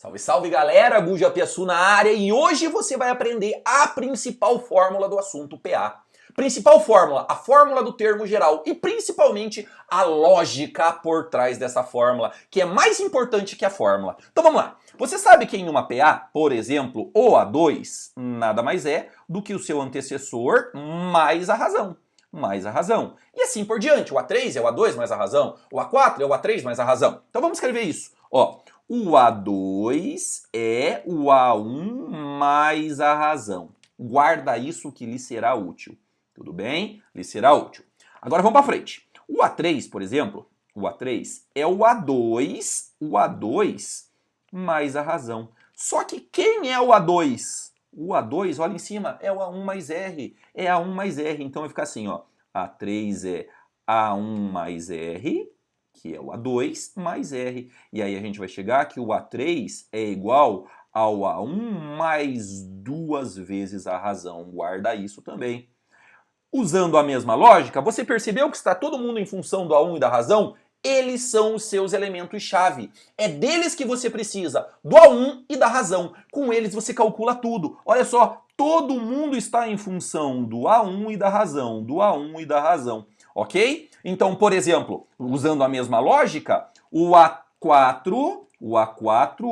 Salve, salve galera, Guja Piaçu na área e hoje você vai aprender a principal fórmula do assunto PA. Principal fórmula, a fórmula do termo geral e principalmente a lógica por trás dessa fórmula, que é mais importante que a fórmula. Então vamos lá. Você sabe que em uma PA, por exemplo, o A2 nada mais é do que o seu antecessor mais a razão. Mais a razão. E assim por diante. O A3 é o A2 mais a razão. O A4 é o A3 mais a razão. Então vamos escrever isso. Ó, o A2 é o A1 mais a razão. Guarda isso que lhe será útil. Tudo bem? Lhe será útil. Agora vamos para frente. O A3, por exemplo, o A3 é o A2 mais a razão. Só que quem é o A2? O A2, olha em cima, é o A1 mais R. É A1 mais R. Então vai ficar assim, ó. A3 é A1 mais R, que é o A2 mais R. E aí a gente vai chegar que o A3 é igual ao A1 mais 2 vezes a razão. Guarda isso também. Usando a mesma lógica, você percebeu que está todo mundo em função do A1 e da razão? Eles são os seus elementos-chave. É deles que você precisa, do A1 e da razão. Com eles você calcula tudo. Olha só, todo mundo está em função do A1 e da razão, do A1 e da razão. Ok? Então, por exemplo, usando a mesma lógica, o A4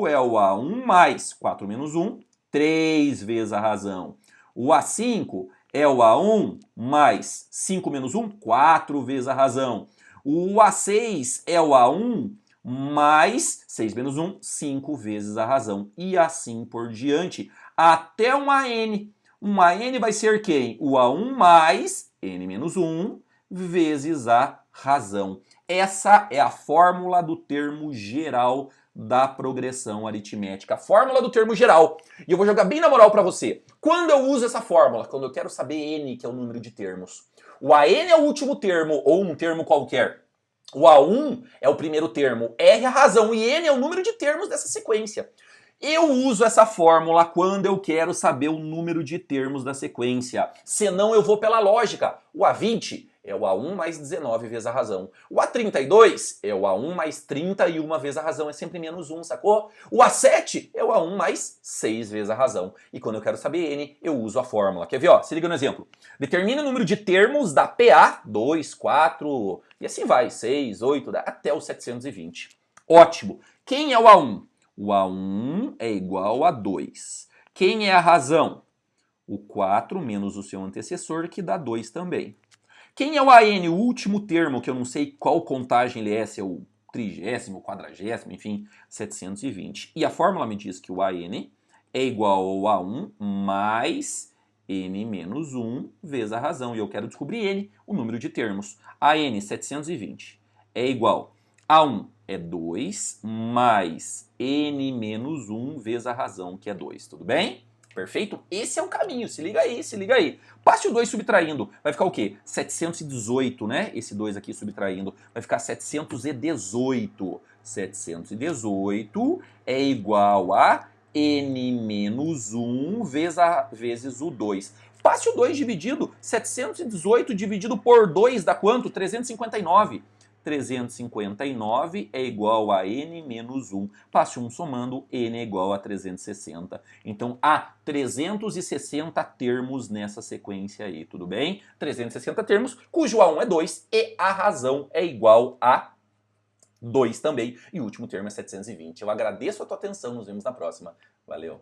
é o A1 mais 4 menos 1, 3 vezes a razão. O A5 é o A1 mais 5 menos 1, 4 vezes a razão. O A6 é o A1 mais 6 menos 1, 5 vezes a razão. E assim por diante, até um AN. Um AN vai ser quem? O A1 mais N menos 1 vezes a razão. Essa é a fórmula do termo geral da progressão aritmética. A fórmula do termo geral. E eu vou jogar bem na moral para você. Quando eu uso essa fórmula? Quando eu quero saber N, que é o número de termos. O AN é o último termo, ou um termo qualquer. O A1 é o primeiro termo, R é a razão e N é o número de termos dessa sequência. Eu uso essa fórmula quando eu quero saber o número de termos da sequência. Senão eu vou pela lógica. O A20 é o A1 mais 19 vezes a razão. O A32 é o A1 mais 31 vezes a razão. É sempre menos 1, sacou? O A7 é o A1 mais 6 vezes a razão. E quando eu quero saber N, eu uso a fórmula. Quer ver? Ó, se liga no exemplo. Determina o número de termos da PA, 2, 4, e assim vai, 6, 8, até o 720. Ótimo. Quem é o A1? O A1 é igual a 2. Quem é a razão? O 4 menos o seu antecessor, que dá 2 também. Quem é o AN, o último termo, que eu não sei qual contagem ele é, se é o 30º, 40º, enfim, 720. E a fórmula me diz que o AN é igual ao A1 mais N menos 1 vezes a razão. E eu quero descobrir N, o número de termos. AN, 720, é igual a 1 é 2 mais N menos 1 vezes a razão, que é 2. Tudo bem? Perfeito? Esse é o caminho. Se liga aí, se liga aí. Passe o 2 subtraindo. Vai ficar o quê? 718, né? Esse 2 aqui subtraindo. Vai ficar 718. 718 é igual a N menos 1 vezes o 2. Passe o 2 dividido. 718 dividido por 2 dá quanto? 359. 359 é igual a N menos 1. Passe 1 somando, N é igual a 360. Então, há 360 termos nessa sequência aí, tudo bem? 360 termos, cujo A1 é 2 e a razão é igual a 2 também. E o último termo é 720. Eu agradeço a tua atenção, nos vemos na próxima. Valeu!